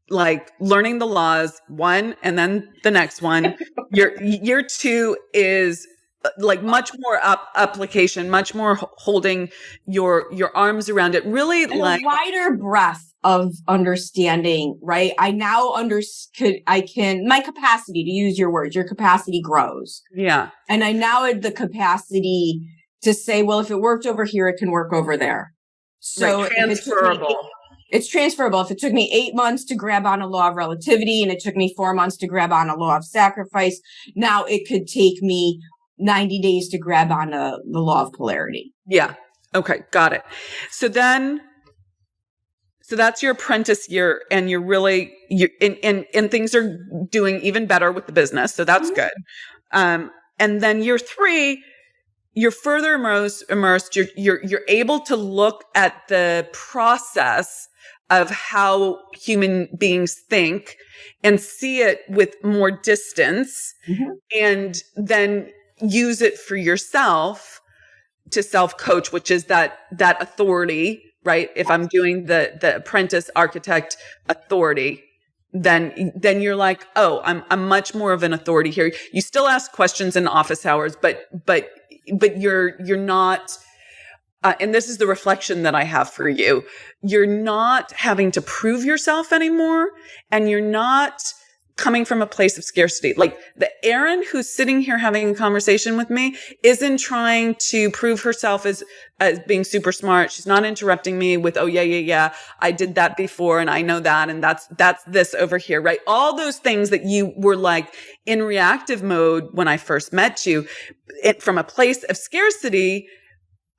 learning the laws, one, and then the next one. Year two is much more application, much more holding your arms around it. Really and a wider breadth of understanding, right? I now my capacity, to use your words, your capacity grows. Yeah. And I now had the capacity to say, well, if it worked over here, it can work over there. So transferable. It's transferable. If it took me 8 months to grab on a law of relativity and it took me 4 months to grab on a law of sacrifice, now it could take me 90 days to grab on the law of polarity. Yeah. Okay. Got it. So then So that's your apprentice year, and you're really and things are doing even better with the business. So that's good. And then year 3, you're further immersed. You're able to look at the process of how human beings think and see it with more distance, and then use it for yourself to self-coach, which is that authority, right? If I'm doing the apprentice architect authority, then you're like, oh, I'm much more of an authority here. You still ask questions in office hours, but you're not, and this is the reflection that I have for you. You're not having to prove yourself anymore, and you're not coming from a place of scarcity. Like the Erin who's sitting here having a conversation with me isn't trying to prove herself as being super smart. She's not interrupting me with, oh yeah, I did that before and I know that, and that's this over here, right? All those things that you were like in reactive mode when I first met you, from a place of scarcity.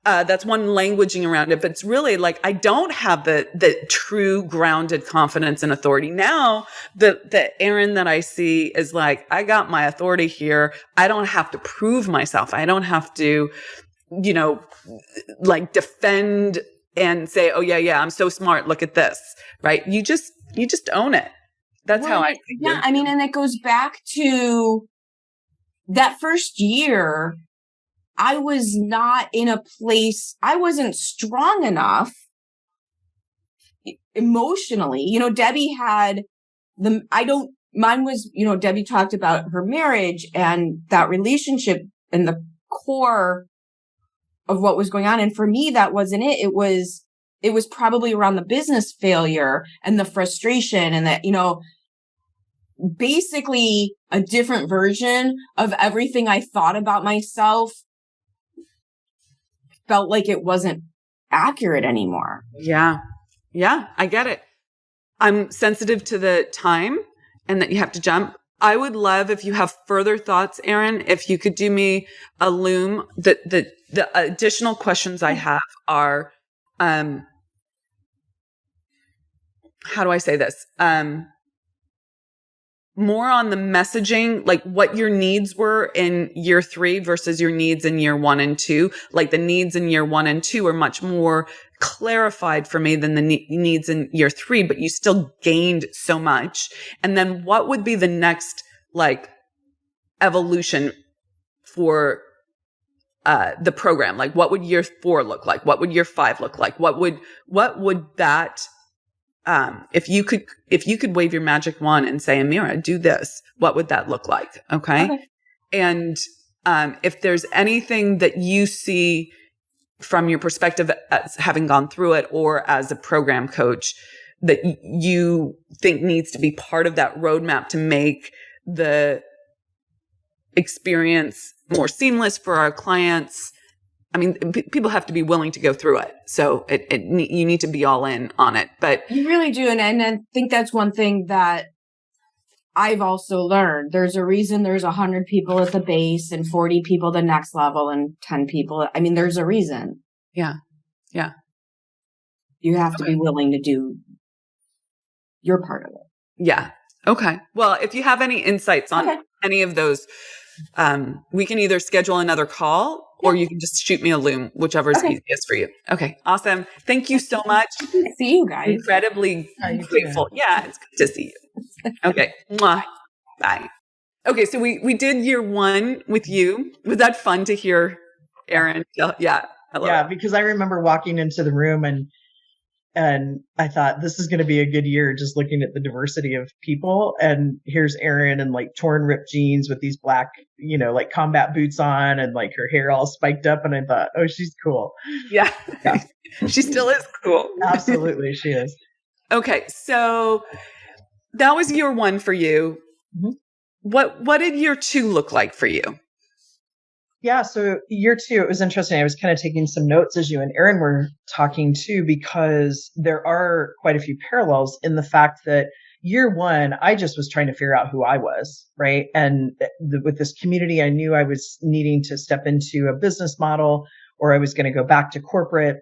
That's one languaging around it, but it's really like, I don't have the true grounded confidence and authority. Now the Erin that I see is like, I got my authority here. I don't have to prove myself. I don't have to, like defend and say, oh yeah, I'm so smart. Look at this, right? You just own it. That's how I think. Yeah. I mean, and it goes back to that first year. I was not in a place, I wasn't strong enough emotionally. Debbie had mine was, Debbie talked about her marriage and that relationship and the core of what was going on. And for me, that wasn't it. It was probably around the business failure and the frustration and that, basically a different version of everything I thought about myself felt like it wasn't accurate anymore. Yeah, I get it. I'm sensitive to the time and that you have to jump. I would love if you have further thoughts, Erin, if you could do me a loom. The additional questions I have are, how do I say this? More on the messaging, like what your needs were in year 3 versus your needs in year 1 and 2. Like the needs in year 1 and 2 are much more clarified for me than the needs in year 3, but you still gained so much. And then what would be the next like evolution for the program? Like what would year 4 look like? What would year 5 look like? What would that if you could wave your magic wand and say, Amira, do this, what would that look like? Okay. And if there's anything that you see from your perspective as having gone through it or as a program coach that you think needs to be part of that roadmap to make the experience more seamless for our clients. I mean, people have to be willing to go through it. So you need to be all in on it, but you really do. And I think that's one thing that I've also learned. There's a reason there's 100 people at the base and 40 people the next level and 10 people. I mean, there's a reason. Yeah. You have to be willing to do your part of it. Yeah. Okay. Well, if you have any insights on any of those, we can either schedule another call or you can just shoot me a loom, whichever is easiest for you. Okay. Awesome. Thank you so much. Good to see you guys. Incredibly grateful. Yeah. It's good to see you. Okay. Mwah. Bye. Okay. So we did year 1 with you. Was that fun to hear, Erin? Yeah. Because I remember walking into the room and I thought this is going to be a good year just looking at the diversity of people. And here's Erin in like torn ripped jeans with these black, like combat boots on and like her hair all spiked up. And I thought, oh, she's cool. Yeah. She still is cool. Absolutely. She is. Okay. So that was year 1 for you. Mm-hmm. What did year 2 look like for you? Yeah. So year 2, it was interesting. I was kind of taking some notes as you and Erin were talking too, because there are quite a few parallels in the fact that year 1, I just was trying to figure out who I was, right? And with this community, I knew I was needing to step into a business model or I was going to go back to corporate.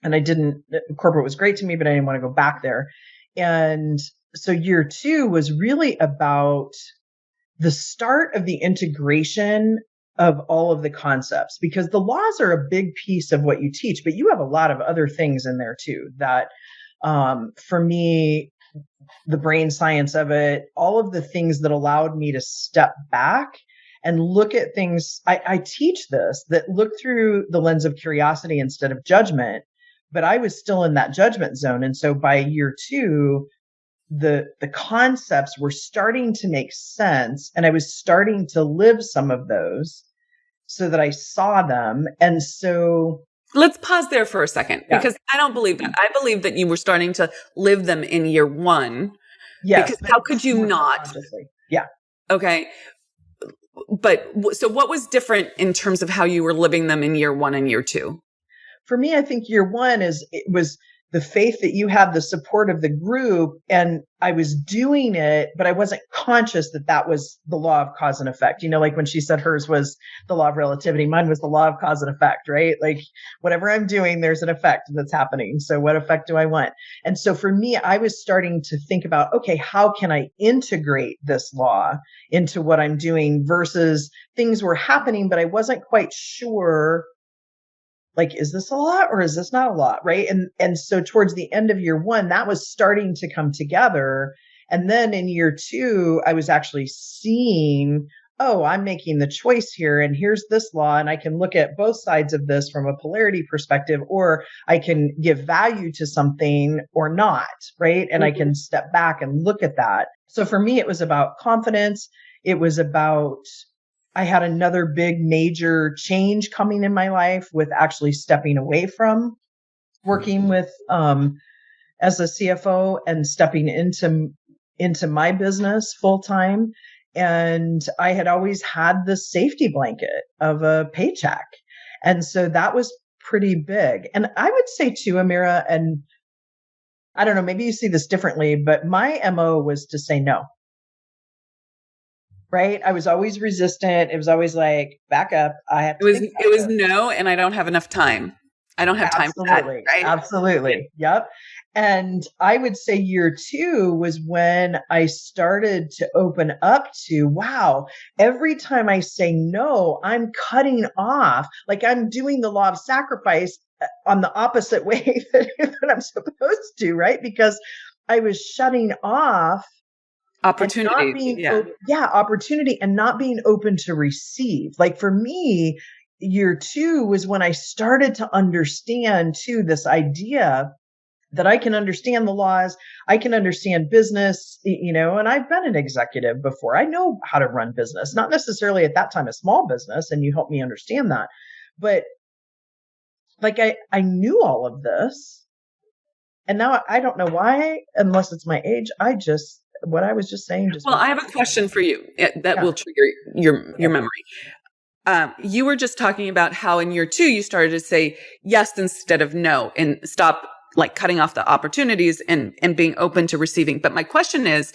and corporate was great to me, but I didn't want to go back there. And so year 2 was really about the start of the integration of all of the concepts, because the laws are a big piece of what you teach, but you have a lot of other things in there too that, for me, the brain science of it, all of the things that allowed me to step back and look at things. I teach this, that look through the lens of curiosity instead of judgment, but I was still in that judgment zone. And so by year 2, the concepts were starting to make sense, and I was starting to live some of those so that I saw them. And so let's pause there for a second, because I don't believe that. I believe that you were starting to live them in year 1. Yes, because how could you not? Yeah. Okay. But so what was different in terms of how you were living them in year 1 and year 2? For me, I think year 1 was the faith that you had, the support of the group, and I was doing it, but I wasn't conscious that that was the law of cause and effect. Like when she said hers was the law of relativity, mine was the law of cause and effect, right? Like whatever I'm doing, there's an effect that's happening. So what effect do I want? And so for me, I was starting to think about, okay, how can I integrate this law into what I'm doing, versus things were happening, but I wasn't quite sure, like, is this a lot or is this not a lot? Right. And so towards the end of year 1, that was starting to come together. And then in year 2, I was actually seeing, oh, I'm making the choice here, and here's this law. And I can look at both sides of this from a polarity perspective, or I can give value to something or not. Right. And I can step back and look at that. So for me, it was about confidence. It was about, I had another big major change coming in my life with actually stepping away from working with, as a CFO, and stepping into my business full time. And I had always had this safety blanket of a paycheck. And so that was pretty big. And I would say too, Amira, and I don't know, maybe you see this differently, but my MO was to say no. Right. I was always resistant. It was always like, back up. I have to. It was no, and I don't have enough time. I don't have time for that. Right? Absolutely. Yep. And I would say year 2 was when I started to open up to, wow, every time I say no, I'm cutting off, like I'm doing the law of sacrifice on the opposite way that I'm supposed to. Right. Because I was shutting off opportunity. Opportunity, and not being open to receive. Like for me, year 2 was when I started to understand too, this idea that I can understand the laws, I can understand business, and I've been an executive before. I know how to run business, not necessarily at that time a small business, and you helped me understand that. But like I knew all of this, and now I don't know why, unless it's my age, what I was just saying. Well, I have a question for you that will trigger your memory. You were just talking about how in year 2, you started to say yes instead of no, and stop like cutting off the opportunities and being open to receiving. But my question is,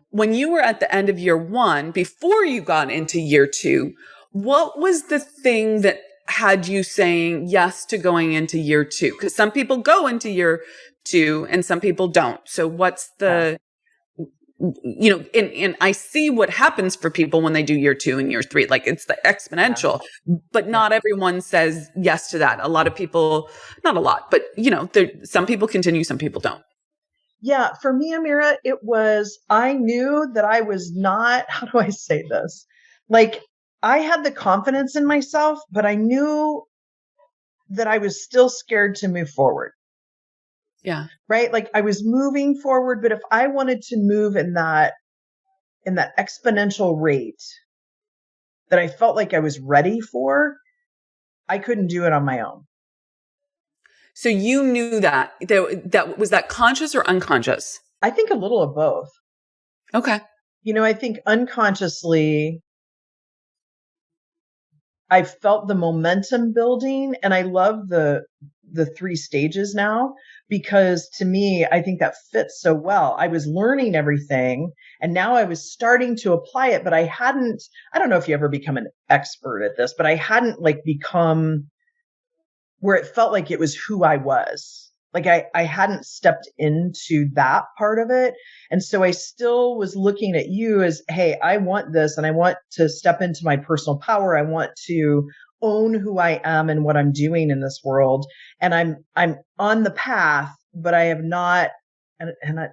when you were at the end of year 1, before you got into year 2, what was the thing that had you saying yes to going into year 2? Because some people go into year 2 and some people don't. So what's the, and I see what happens for people when they do year 2 and year 3, like it's the exponential, but not everyone says yes to that. A lot of people, not a lot, but some people continue, some people don't. Yeah. For me, Amira, I knew that I was not, how do I say this? Like I had the confidence in myself, but I knew that I was still scared to move forward. Yeah. Right. Like I was moving forward, but if I wanted to move in that exponential rate that I felt like I was ready for, I couldn't do it on my own. So you knew that was that conscious or unconscious? I think a little of both. Okay. I think unconsciously I felt the momentum building, and I love the 3 stages now, because to me, I think that fits so well. I was learning everything, and now I was starting to apply it, but I don't know if you ever become an expert at this, but I hadn't like become where it felt like it was who I was. Like I hadn't stepped into that part of it. And so I still was looking at you as, hey, I want this and I want to step into my personal power. I want to own who I am and what I'm doing in this world. And I'm on the path, but I have not, and I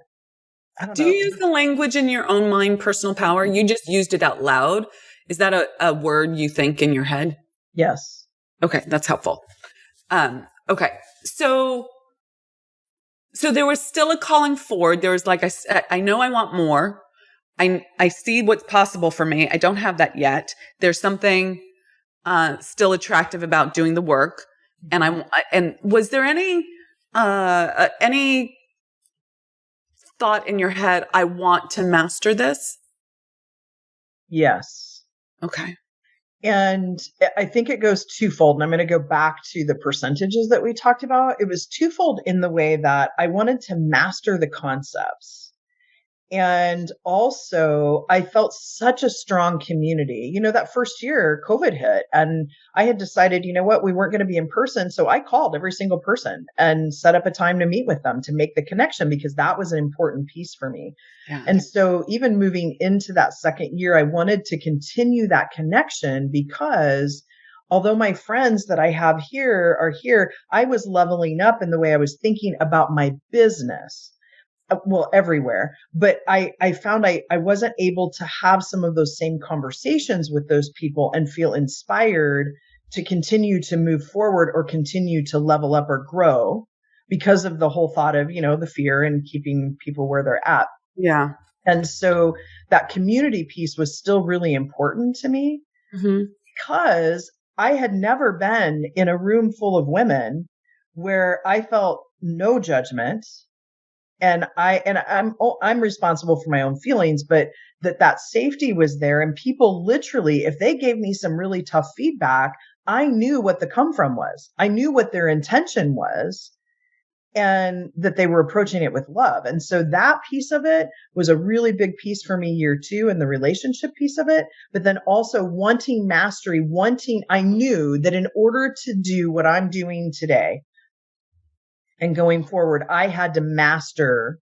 don't Do know. you use the language in your own mind, personal power? You just used it out loud. Is that a word you think in your head? Yes. Okay. That's helpful. Okay. So there was still a calling forward. There was like, I know I want more. I see what's possible for me. I don't have that yet. There's something, still attractive about doing the work. And was there any thought in your head, I want to master this? Yes. Okay. And I think it goes twofold. And I'm going to go back to the percentages that we talked about. It was twofold in the way that I wanted to master the concepts. And also, I felt such a strong community. That first year, COVID hit, and I had decided, you know what, we weren't going to be in person. So I called every single person and set up a time to meet with them to make the connection, because that was an important piece for me. Yeah. And so even moving into that second year, I wanted to continue that connection, because although my friends that I have here are here, I was leveling up in the way I was thinking about my business. Well, everywhere. But I found I wasn't able to have some of those same conversations with those people and feel inspired to continue to move forward or continue to level up or grow, because of the whole thought of, the fear and keeping people where they're at. Yeah. And so that community piece was still really important to me, because I had never been in a room full of women where I felt no judgment. And I'm responsible for my own feelings, but that safety was there. And people literally, if they gave me some really tough feedback, I knew what the come from was. I knew what their intention was, and that they were approaching it with love. And so that piece of it was a really big piece for me year 2, and the relationship piece of it. But then also wanting mastery, I knew that in order to do what I'm doing today, and going forward, I had to master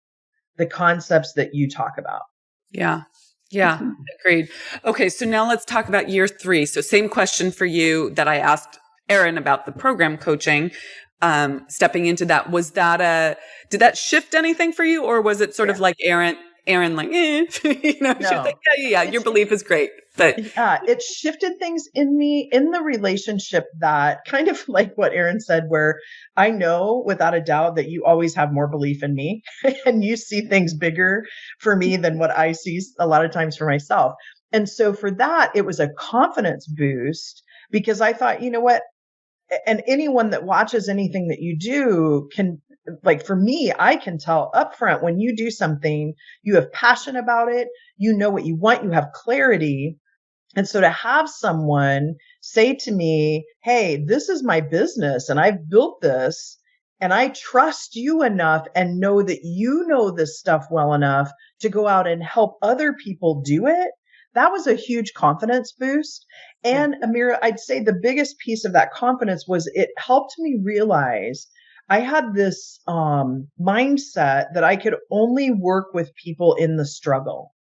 the concepts that you talk about. Yeah. Yeah. Agreed. Okay. So now let's talk about year 3. So same question for you that I asked Erin about the program coaching, stepping into that. Did that shift anything for you, or was it sort of like Erin like, No. she was like, yeah, your belief is great. But yeah, it shifted things in me, in the relationship, that kind of like what Erin said, where I know without a doubt that you always have more belief in me and you see things bigger for me than what I see a lot of times for myself. And so for that, it was a confidence boost, because I thought, you know what? And anyone that watches anything that you do can, like, for me, I can tell upfront when you do something, you have passion about it, you know what you want, you have clarity. And so to have someone say to me, hey, this is my business and I've built this, and I trust you enough and know that you know this stuff well enough to go out and help other people do it, that was a huge confidence boost. And Amira, I'd say the biggest piece of that confidence was it helped me realize I had this mindset that I could only work with people in the struggle.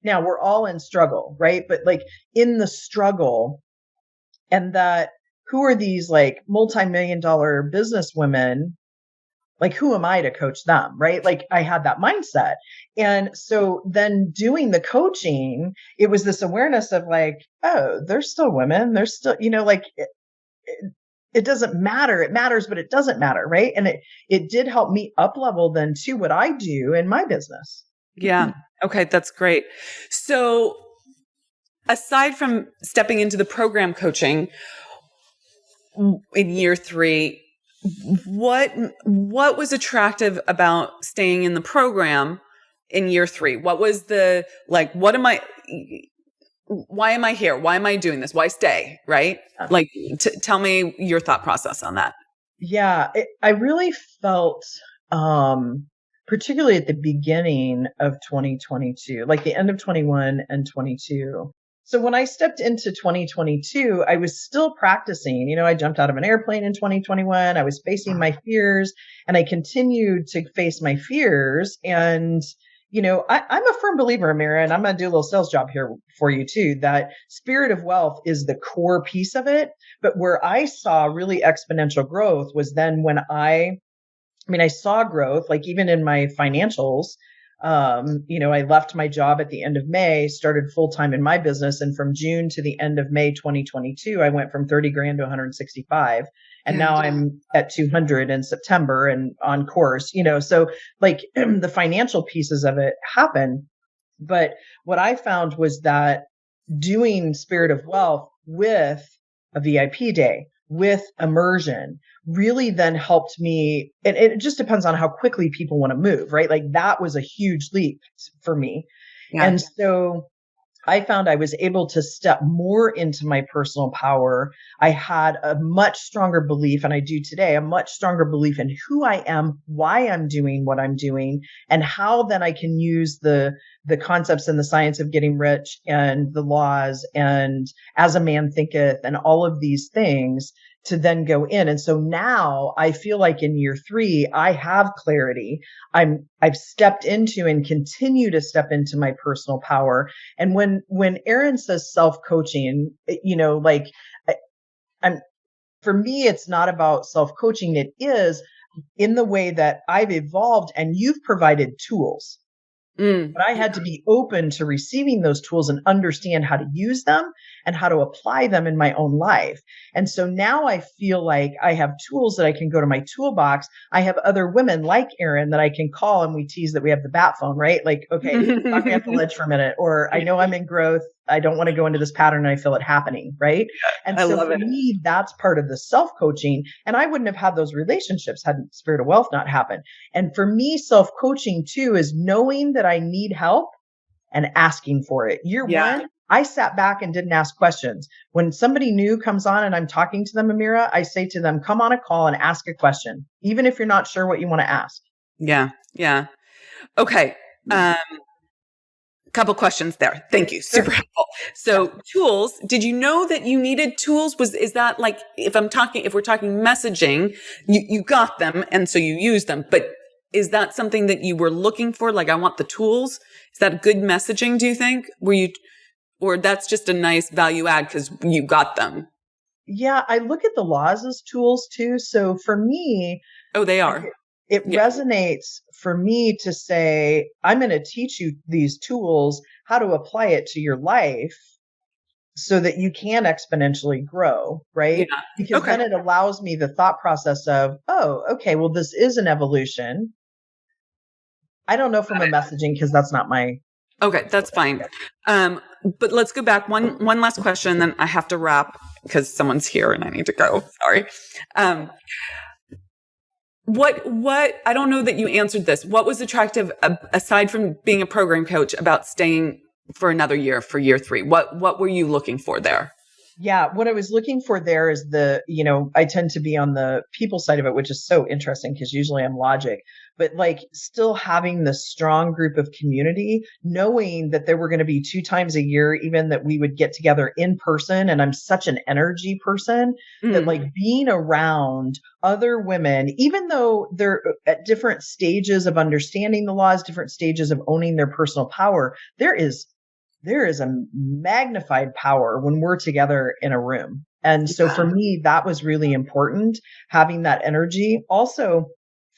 Now, we're all in struggle, right? But like in the struggle, and that who are these like multi-million-dollar business women? Like, who am I to coach them, right? Like, I had that mindset. And so then doing the coaching, it was this awareness of like, oh, there's still women. There's still, like, it doesn't matter. It matters, but it doesn't matter, right? And it did help me up level then to what I do in my business. Yeah. Okay. That's great. So aside from stepping into the program coaching in year 3, what was attractive about staying in the program in year 3? What was the, like, why am I here? Why am I doing this? Why stay? Right? Like, tell me your thought process on that. Yeah, I really felt, particularly at the beginning of 2022, like the end of 21 and 22, So when I stepped into 2022, I was still practicing. You know, I jumped out of an airplane in 2021. I was facing my fears, and I continued to face my fears. And, you know, I'm a firm believer, Amira, and I'm going to do a little sales job here for you too, that spirit of wealth is the core piece of it. But where I saw really exponential growth was then when I saw growth, like even in my financials. You know, I left my job at the end of May, started full time in my business. And from June to the end of May 2022, I went from 30 grand to 165. And now I'm at 200 in September and on course, you know, so like the financial pieces of it happen. But what I found was that doing Spirit of Wealth with a VIP day, with immersion, really then helped me. And it just depends on how quickly people want to move, right? Like that was a huge leap for me. Yeah. And so I found I was able to step more into my personal power. I had a much stronger belief, and I do today, a much stronger belief in who I am, why I'm doing what I'm doing, and how then I can use the concepts and the science of getting rich and the laws and as a man thinketh and all of these things to then go in. And so now I feel like in year 3, I have clarity. I've stepped into and continue to step into my personal power. And when Erin says self-coaching, you know, like for me, it's not about self-coaching. It is in the way that I've evolved and you've provided tools. But I had to be open to receiving those tools and understand how to use them and how to apply them in my own life. And so now I feel like I have tools that I can go to my toolbox. I have other women like Erin that I can call, and we tease that we have the bat phone, right? Like, okay, talk me off the ledge for a minute, or I know I'm in growth. I don't want to go into this pattern and I feel it happening, right? And so for me, that's part of the self-coaching. And I wouldn't have had those relationships had Spirit of Wealth not happened. And for me, self-coaching too is knowing that I need help and asking for it. Year 1, I sat back and didn't ask questions. When somebody new comes on and I'm talking to them, Amira, I say to them, come on a call and ask a question, even if you're not sure what you want to ask. Yeah. Yeah. Okay. Couple questions there. Thank you. Super helpful. So tools, did you know that you needed tools? Is that like, if we're talking messaging, you got them and so you use them, but is that something that you were looking for? Like, I want the tools. Is that good messaging, do you think? Or that's just a nice value add because you got them? Yeah. I look at the laws as tools too. So for me, they are. It resonates for me to say, I'm going to teach you these tools, how to apply it to your life so that you can exponentially grow, right? Yeah. Because then it allows me the thought process of, okay, well, this is an evolution. I don't know from a messaging because that's not my. Okay, that's fine. But let's go back. One last question, then I have to wrap because someone's here and I need to go. Sorry. What, I don't know that you answered this. What was attractive, aside from being a program coach, about staying for another year, for year 3? What were you looking for there? Yeah, what I was looking for there is I tend to be on the people side of it, which is so interesting because usually I'm logic, but like still having the strong group of community, knowing that there were going to be 2 times a year, even that we would get together in person. And I'm such an energy person that like being around other women, even though they're at different stages of understanding the laws, different stages of owning their personal power, there is a magnified power when we're together in a room. And so for me, that was really important, having that energy. Also,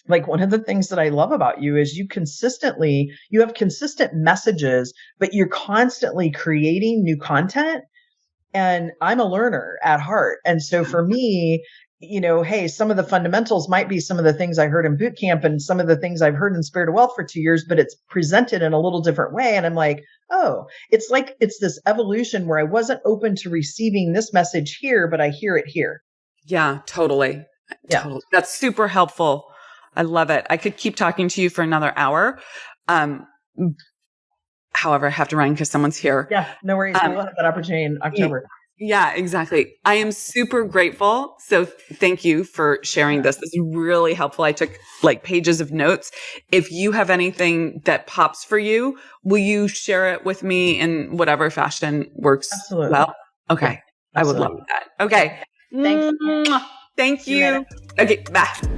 like one of the things that I love about you is you have consistent messages, but you're constantly creating new content. And I'm a learner at heart. And so for me, hey, some of the fundamentals might be some of the things I heard in boot camp and some of the things I've heard in Spirit of Wealth for 2 years, but it's presented in a little different way. And I'm like, it's this evolution where I wasn't open to receiving this message here, but I hear it here. Yeah, totally. Yeah. Totally. That's super helpful. I love it. I could keep talking to you for another hour. However, I have to run because someone's here. Yeah, no worries. We'll have that opportunity in October. Yeah, exactly. I am super grateful. So thank you for sharing this. This is really helpful. I took like pages of notes. If you have anything that pops for you, will you share it with me in whatever fashion works? Absolutely. Well, okay. Yeah, I would love that. Okay. Thanks. Mwah. Thank See you later. you. Okay. Bye.